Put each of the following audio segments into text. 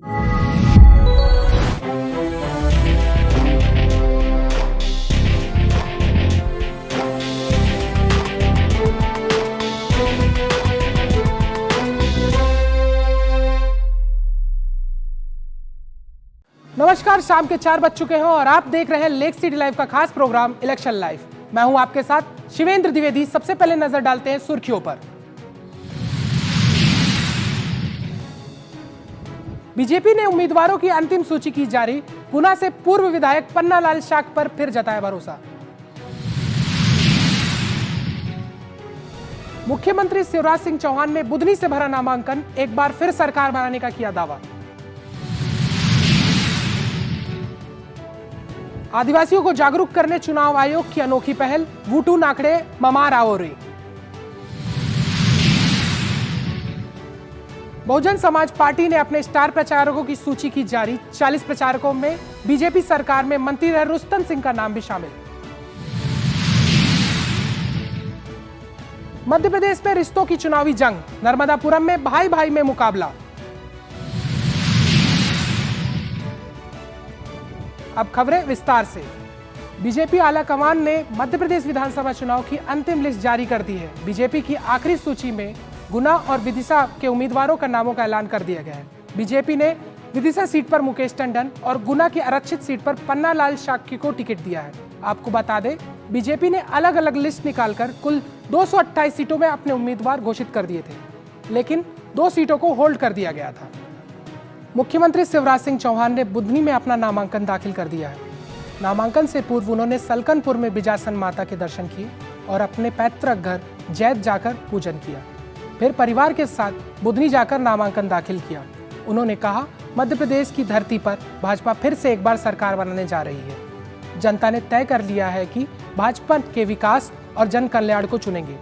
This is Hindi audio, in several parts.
नमस्कार, शाम के 4 बज चुके हैं और आप देख रहे हैं लेक सिटी लाइव का खास प्रोग्राम इलेक्शन लाइव। मैं हूं आपके साथ शिवेंद्र द्विवेदी। सबसे पहले नजर डालते हैं सुर्खियों पर। बीजेपी ने उम्मीदवारों की अंतिम सूची की जारी। गुना से पूर्व विधायक पन्नालाल शाक पर फिर जताया भरोसा। मुख्यमंत्री शिवराज सिंह चौहान ने बुधनी से भरा नामांकन, एक बार फिर सरकार बनाने का किया दावा। आदिवासियों को जागरूक करने चुनाव आयोग की अनोखी पहल, वूटू नाकड़े ममार आओरे। बहुजन समाज पार्टी ने अपने स्टार प्रचारकों की सूची की जारी। 40 प्रचारकों में बीजेपी सरकार में मंत्री रहे रुस्तम सिंह का नाम भी शामिल। मध्य प्रदेश में रिश्तों की चुनावी जंग, नर्मदापुरम में भाई भाई में मुकाबला। अब खबरें विस्तार से। बीजेपी आलाकमान ने मध्य प्रदेश विधानसभा चुनाव की अंतिम लिस्ट जारी कर दी है। बीजेपी की आखिरी सूची में गुना और विदिशा के उम्मीदवारों का नामों का ऐलान कर दिया गया है। बीजेपी ने विदिशा सीट पर मुकेश टंडन और गुना की आरक्षित सीट पर पन्नालाल शाक्य को टिकट दिया है। आपको बता दें, बीजेपी ने अलग अलग लिस्ट निकालकर कुल 228 सीटों में अपने उम्मीदवार घोषित कर दिए थे, लेकिन 2 सीटों को होल्ड कर दिया गया था। मुख्यमंत्री शिवराज सिंह चौहान ने बुधनी में अपना नामांकन दाखिल कर दिया है। नामांकन से पूर्व उन्होंने सलकनपुर में बिजासन माता के दर्शन किए और अपने पैतृक घर जैत जाकर पूजन किया। फिर परिवार के साथ बुधनी जाकर नामांकन दाखिल किया। उन्होंने कहा, मध्य प्रदेश की धरती पर भाजपा फिर से एक बार सरकार बनाने जा रही है। जनता ने तय कर लिया है कि भाजपा के विकास और जन कल्याण को चुनेंगे।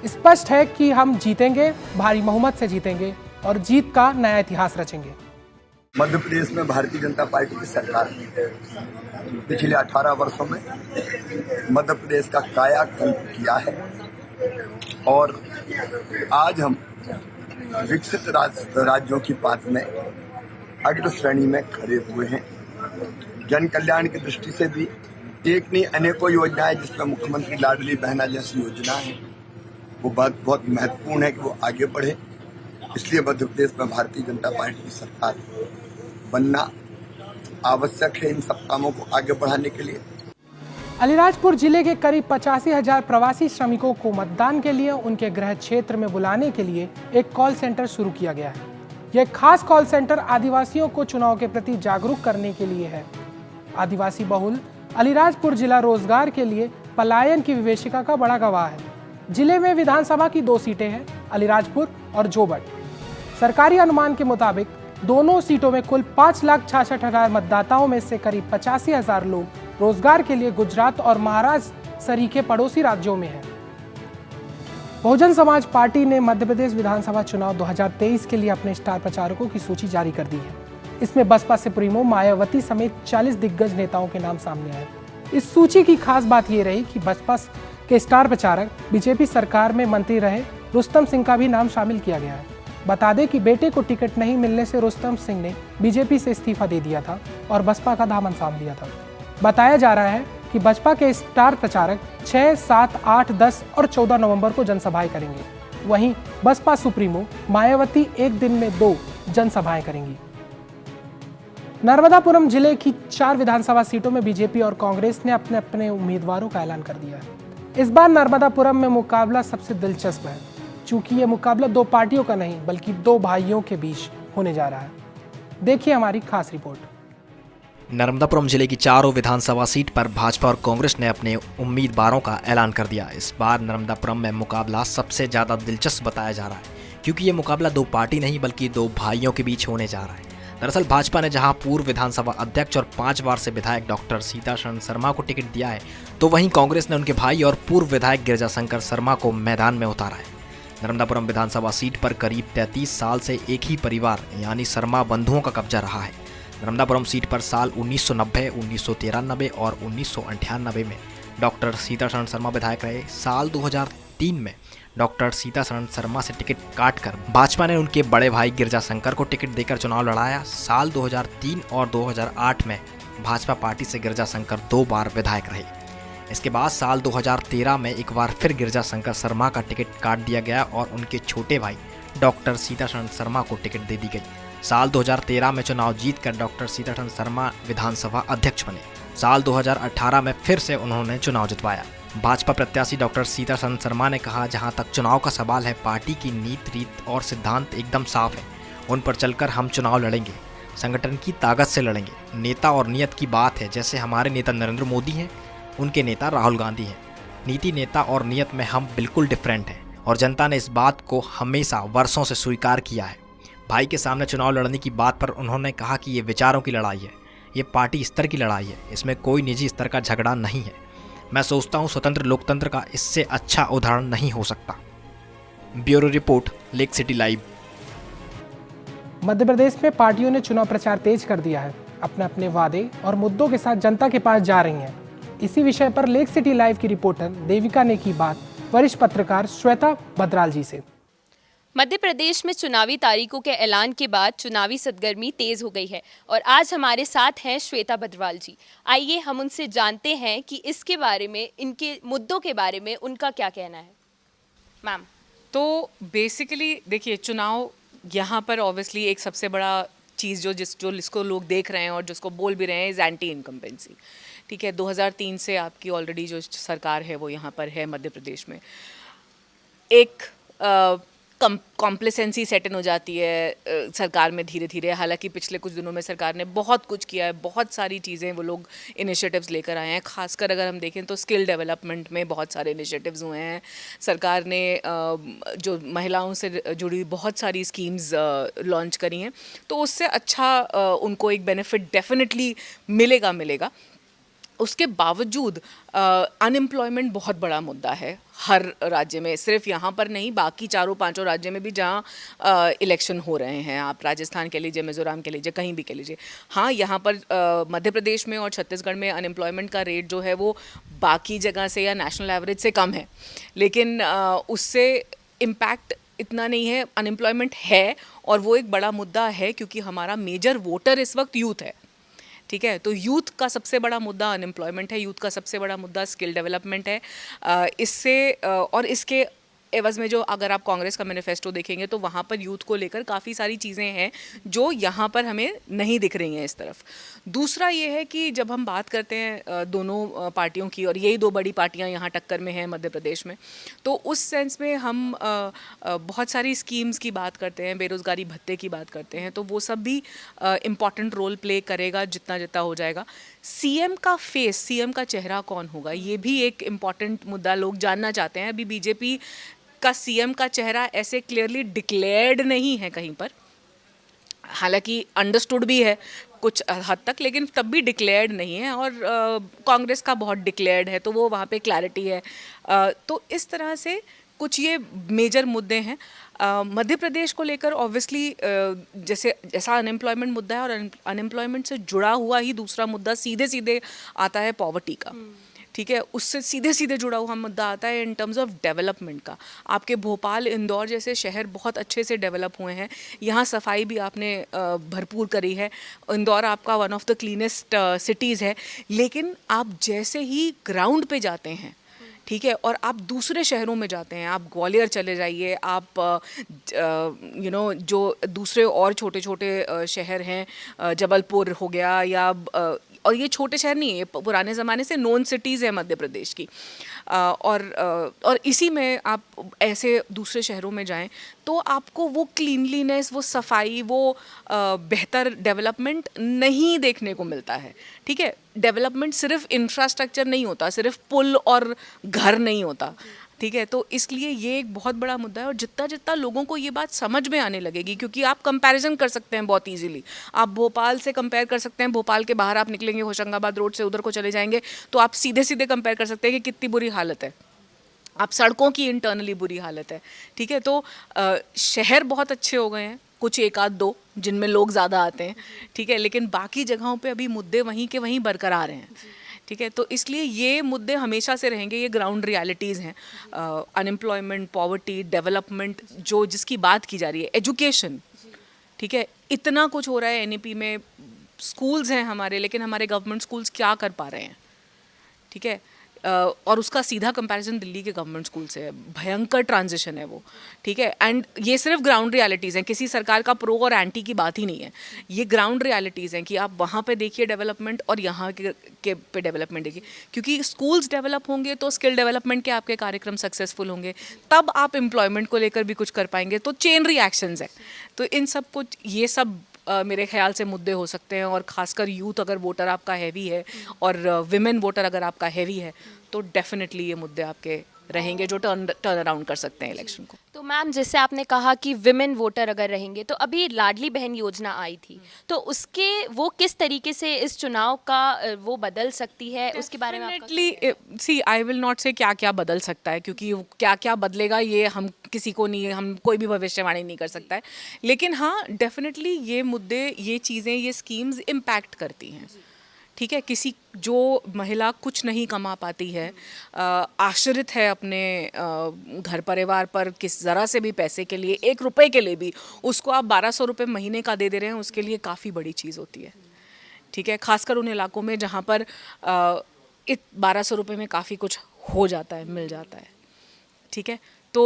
स्पष्ट है कि हम जीतेंगे, भारी बहुमत से जीतेंगे और जीत का नया इतिहास रचेंगे। मध्य प्रदेश में भारतीय जनता पार्टी की सरकार पिछले 18 वर्षों में मध्य प्रदेश का कायाकल्प किया है और आज हम विकसित राज्यों की बात में अग्र श्रेणी में खड़े हुए हैं। जन कल्याण की दृष्टि से भी एक नहीं अनेकों योजनाएं, जिसमें मुख्यमंत्री लाडली बहना जैसी योजना है, वो बात बहुत महत्वपूर्ण है कि वो आगे बढ़े। इसलिए मध्य प्रदेश में भारतीय जनता पार्टी की सरकार बनना आवश्यक है इन सब कामों को आगे बढ़ाने के लिए। अलीराजपुर जिले के करीब 85,000 प्रवासी श्रमिकों को मतदान के लिए उनके गृह क्षेत्र में बुलाने के लिए एक कॉल सेंटर शुरू किया गया है। यह खास कॉल सेंटर आदिवासियों को चुनाव के प्रति जागरूक करने के लिए है। आदिवासी बहुल अलीराजपुर जिला रोजगार के लिए पलायन की विवेशिका का बड़ा गवाह है। जिले में विधानसभा की 2 सीटें हैं, अलीराजपुर और जोबट। सरकारी अनुमान के मुताबिक दोनों सीटों में कुल 5,66,000 मतदाताओं में से करीब 85,000 लोग रोजगार के लिए गुजरात और महाराष्ट्र सरीखे पड़ोसी राज्यों में हैं। बहुजन समाज पार्टी ने मध्य प्रदेश विधानसभा चुनाव 2023 के लिए अपने स्टार प्रचारकों की सूची जारी कर दी है। इसमें बसपा सुप्रीमो मायावती समेत 40 दिग्गज नेताओं के नाम सामने आए। इस सूची की खास बात यह रही कि बसपा के स्टार प्रचारक बीजेपी सरकार में मंत्री रहे रुस्तम सिंह का भी नाम शामिल किया गया है। बता दें कि बेटे को टिकट नहीं मिलने से रुस्तम सिंह ने बीजेपी से इस्तीफा दे दिया था और बसपा का दामन थाम लिया था। बताया जा रहा है कि बसपा के स्टार प्रचारक 6, 7, 8, 10 और 14 नवंबर को जनसभाएं करेंगे। वहीं बसपा सुप्रीमो मायावती एक दिन में 2 जनसभाएं करेंगी। नर्मदापुरम जिले की 4 विधानसभा सीटों में बीजेपी और कांग्रेस ने अपने अपने उम्मीदवारों का ऐलान कर दिया है। इस बार नर्मदापुरम में मुकाबला सबसे दिलचस्प है, चूंकि यह मुकाबला 2 पार्टियों का नहीं बल्कि 2 भाइयों के बीच होने जा रहा है। देखिए हमारी खास रिपोर्ट। नर्मदापुरम जिले की 4 विधानसभा सीट पर भाजपा और कांग्रेस ने अपने उम्मीदवारों का ऐलान कर दिया। इस बार नर्मदापुरम में मुकाबला सबसे ज्यादा दिलचस्प बताया जा रहा है, क्योंकि ये मुकाबला 2 पार्टी नहीं बल्कि 2 भाइयों के बीच होने जा रहा है। दरअसल भाजपा ने जहां पूर्व विधानसभा अध्यक्ष और 5 बार से विधायक डॉक्टर सीताशरण शर्मा को टिकट दिया है, तो वहीं कांग्रेस ने उनके भाई और पूर्व विधायक गिरिजाशंकर शर्मा को मैदान में उतारा है। नर्मदापुरम विधानसभा सीट पर करीब 33 साल से एक ही परिवार यानी शर्मा बंधुओं का कब्जा रहा है। नर्मदापुरम सीट पर साल 1990, 1993 और 1998 में डॉक्टर सीताशरण शर्मा विधायक रहे। साल 2003 में डॉक्टर सीतासरण शर्मा से टिकट काटकर भाजपा ने उनके बड़े भाई गिरजा शंकर को टिकट देकर चुनाव लड़ाया। साल 2003 और 2008 में भाजपा पार्टी से गिरजा शंकर 2 बार विधायक रहे। इसके बाद साल 2013 में एक बार फिर गिरजा शंकर शर्मा का टिकट काट दिया गया और उनके छोटे भाई डॉक्टर सीतासरण शर्मा को टिकट दे दी गई। साल 2013 में चुनाव जीतकर डॉक्टर सीतासरण शर्मा विधानसभा अध्यक्ष बने। साल 2018 में फिर से उन्होंने चुनाव जितवाया। भाजपा प्रत्याशी डॉक्टर सीतासरण शर्मा ने कहा, जहां तक चुनाव का सवाल है, पार्टी की नीति रीत और सिद्धांत एकदम साफ है। उन पर चलकर हम चुनाव लड़ेंगे, संगठन की ताकत से लड़ेंगे। नेता और नियत की बात है, जैसे हमारे नेता नरेंद्र मोदी हैं, उनके नेता राहुल गांधी हैं। नीति, नेता और नियत में हम बिल्कुल डिफरेंट हैं और जनता ने इस बात को हमेशा वर्षों से स्वीकार किया है। भाई के सामने चुनाव लड़ने की बात पर उन्होंने कहा कि ये विचारों की लड़ाई है, ये पार्टी स्तर की लड़ाई है, इसमें कोई निजी स्तर का झगड़ा नहीं है। मैं सोचता हूँ स्वतंत्र लोकतंत्र का इससे अच्छा उदाहरण नहीं हो सकता। Bureau report, Lake City live. Madhya Pradesh में पार्टियों ने चुनाव प्रचार तेज कर दिया है। अपने अपने वादे और मुद्दों के साथ जनता के पास जा रही हैं। इसी विषय पर लेक सिटी लाइव की रिपोर्टर देविका ने की बात वरिष्ठ पत्रकार श्वेता बद्राल जी से। मध्य प्रदेश में चुनावी तारीखों के ऐलान के बाद चुनावी सरगर्मी तेज हो गई है और आज हमारे साथ हैं श्वेता बद्राल जी। आइए हम उनसे जानते हैं कि इसके बारे में, इनके मुद्दों के बारे में उनका क्या कहना है। मैम, तो बेसिकली देखिए, चुनाव यहाँ पर ऑब्वियसली एक सबसे बड़ा चीज़ जिसको लोग देख रहे हैं और जिसको बोल भी रहे हैं, इज़ एंटी इनकम्बेंसी। ठीक है, 2003 से आपकी ऑलरेडी जो सरकार है वो यहाँ पर है मध्य प्रदेश में। एक कॉम्प्लेसेंसी सेट इन हो जाती है सरकार में धीरे धीरे। हालांकि पिछले कुछ दिनों में सरकार ने बहुत कुछ किया है, बहुत सारी चीज़ें वो लोग इनिशिएटिव्स लेकर आए हैं। खासकर अगर हम देखें तो स्किल डेवलपमेंट में बहुत सारे इनिशिएटिव्स हुए हैं। सरकार ने जो महिलाओं से जुड़ी बहुत सारी स्कीम्स लॉन्च करी हैं, तो उससे अच्छा उनको एक बेनिफिट डेफिनेटली मिलेगा। उसके बावजूद अनएम्प्लॉयमेंट बहुत बड़ा मुद्दा है हर राज्य में, सिर्फ यहाँ पर नहीं, बाकी 4-5 राज्य में भी जहाँ इलेक्शन हो रहे हैं। आप राजस्थान के लीजिए, मिज़ोरम के लीजिए, कहीं भी के लीजिए। हाँ, यहाँ पर मध्य प्रदेश में और छत्तीसगढ़ में अनएम्प्लॉयमेंट का रेट जो है वो बाकी जगह से या नेशनल एवरेज से कम है, लेकिन उससे इम्पैक्ट इतना नहीं है। अनएम्प्लॉयमेंट है और वो एक बड़ा मुद्दा है क्योंकि हमारा मेजर वोटर इस वक्त यूथ है। ठीक है, तो यूथ का सबसे बड़ा मुद्दा अनएम्प्लॉयमेंट है, यूथ का सबसे बड़ा मुद्दा स्किल डेवलपमेंट है। इससे और इसके एवज में जो अगर आप कांग्रेस का मैनिफेस्टो देखेंगे तो वहाँ पर यूथ को लेकर काफ़ी सारी चीज़ें हैं जो यहाँ पर हमें नहीं दिख रही हैं इस तरफ। दूसरा ये है कि जब हम बात करते हैं दोनों पार्टियों की, और यही 2 बड़ी पार्टियाँ यहाँ टक्कर में हैं मध्य प्रदेश में, तो उस सेंस में हम बहुत सारी स्कीम्स की बात करते हैं, बेरोज़गारी भत्ते की बात करते हैं, तो वो सब भी इम्पॉर्टेंट रोल प्ले करेगा जितना हो जाएगा। सीएम का फेस, सीएम का चेहरा कौन होगा, ये भी एक इम्पॉर्टेंट मुद्दा लोग जानना चाहते हैं। अभी बीजेपी का सीएम का चेहरा ऐसे क्लियरली डिक्लेयर्ड नहीं है कहीं पर, हालांकि अंडरस्टूड भी है कुछ हद तक, लेकिन तब भी डिक्लेयर्ड नहीं है। और कांग्रेस का बहुत डिक्लेयर्ड है, तो वो वहाँ पे क्लैरिटी है। तो इस तरह से कुछ ये मेजर मुद्दे हैं मध्य प्रदेश को लेकर। ऑब्वियसली जैसा अनएम्प्लॉयमेंट मुद्दा है, और अनएम्प्लॉयमेंट से जुड़ा हुआ ही दूसरा मुद्दा सीधे आता है पॉवर्टी का। ठीक है, उससे सीधे जुड़ा हुआ मुद्दा आता है इन टर्म्स ऑफ डेवलपमेंट का। आपके भोपाल, इंदौर जैसे शहर बहुत अच्छे से डेवलप हुए हैं, यहाँ सफाई भी आपने भरपूर करी है। इंदौर आपका one of the cleanest cities है, लेकिन आप जैसे ही ग्राउंड पे जाते हैं, ठीक है, और आप दूसरे शहरों में जाते हैं, आप ग्वालियर चले जाइए, आप जो दूसरे और छोटे शहर हैं, जबलपुर हो गया, या और ये छोटे शहर नहीं है, पुराने ज़माने से नोन सिटीज़ है मध्य प्रदेश की। और इसी में आप ऐसे दूसरे शहरों में जाएं तो आपको वो क्लीनलीनेस, वो सफाई, वो बेहतर डेवलपमेंट नहीं देखने को मिलता है। ठीक है, डेवलपमेंट सिर्फ इंफ्रास्ट्रक्चर नहीं होता, सिर्फ पुल और घर नहीं होता। ठीक है, तो इसलिए ये एक बहुत बड़ा मुद्दा है। और जितना लोगों को ये बात समझ में आने लगेगी, क्योंकि आप कंपैरिजन कर सकते हैं बहुत इजीली, आप भोपाल से कंपेयर कर सकते हैं, भोपाल के बाहर आप निकलेंगे होशंगाबाद रोड से, उधर को चले जाएंगे तो आप सीधे कंपेयर कर सकते हैं कि कितनी बुरी हालत है, आप सड़कों की इंटरनली बुरी हालत है। ठीक है, तो शहर बहुत अच्छे हो गए हैं, कुछ 1-2 जिनमें लोग ज़्यादा आते हैं, ठीक है, लेकिन बाकी जगहों पे अभी मुद्दे वहीं के वहीं बरकरार हैं। ठीक है, तो इसलिए ये मुद्दे हमेशा से रहेंगे, ये ग्राउंड रियलिटीज़ हैं। अनएम्प्लॉयमेंट, पॉवर्टी, डेवलपमेंट, जो जिसकी बात की जा रही है, एजुकेशन, ठीक है, इतना कुछ हो रहा है एनईपी में। स्कूल्स हैं हमारे, लेकिन हमारे गवर्नमेंट स्कूल्स क्या कर पा रहे हैं, ठीक है। और उसका सीधा कंपैरिजन दिल्ली के गवर्नमेंट स्कूल से है, भयंकर ट्रांजिशन है वो, ठीक है। एंड ये सिर्फ ग्राउंड रियलिटीज़ हैं, किसी सरकार का प्रो और एंटी की बात ही नहीं है, ये ग्राउंड रियलिटीज़ हैं कि आप वहाँ पे देखिए डेवलपमेंट और यहाँ के पे डेवलपमेंट देखिए, क्योंकि स्कूल्स डेवलप होंगे तो स्किल डेवलपमेंट के आपके कार्यक्रम सक्सेसफुल होंगे, तब आप एम्प्लॉयमेंट को लेकर भी कुछ कर पाएंगे। तो चेन रिएक्शंस है, तो इन सब कुछ ये सब मेरे ख्याल से मुद्दे हो सकते हैं। और ख़ासकर यूथ अगर वोटर आपका हैवी है और विमेन वोटर अगर आपका हैवी है, तो डेफिनेटली ये मुद्दे आपके रहेंगे जो टर्न अराउंड कर सकते हैं इलेक्शन को। तो मैम, जैसे आपने कहा कि विमेन वोटर अगर रहेंगे, तो अभी लाडली बहन योजना आई थी, तो उसके वो किस तरीके से इस चुनाव का वो बदल सकती है, उसके बारे में आपका definitely see I will not say क्या क्या बदल सकता है, क्योंकि क्या क्या बदलेगा ये हम किसी को नहीं, हम कोई भी भविष्यवाणी नहीं कर सकता है। लेकिन हाँ, डेफिनेटली ये मुद्दे, ये चीज़ें, ये स्कीम्स इम्पैक्ट करती हैं, ठीक है। किसी जो महिला कुछ नहीं कमा पाती है, आश्रित है अपने घर परिवार पर, किस ज़रा से भी पैसे के लिए, 1 रुपए के लिए भी उसको आप 1200 रुपये महीने का दे रहे हैं, उसके लिए काफ़ी बड़ी चीज़ होती है, ठीक है। खासकर उन इलाकों में जहाँ पर 1200 रुपये में काफ़ी कुछ हो जाता है, मिल जाता है, ठीक है। तो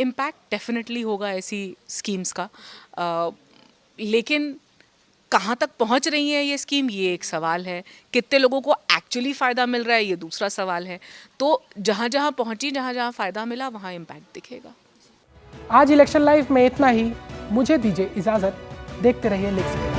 इम्पैक्ट डेफिनेटली होगा ऐसी स्कीम्स का, लेकिन कहाँ तक पहुँच रही है ये स्कीम, ये एक सवाल है। कितने लोगों को एक्चुअली फ़ायदा मिल रहा है, ये दूसरा सवाल है। तो जहाँ जहाँ पहुँची, जहाँ जहाँ फ़ायदा मिला, वहाँ इम्पैक्ट दिखेगा। आज इलेक्शन लाइव में इतना ही। मुझे दीजिए इजाज़त। देखते रहिए लिख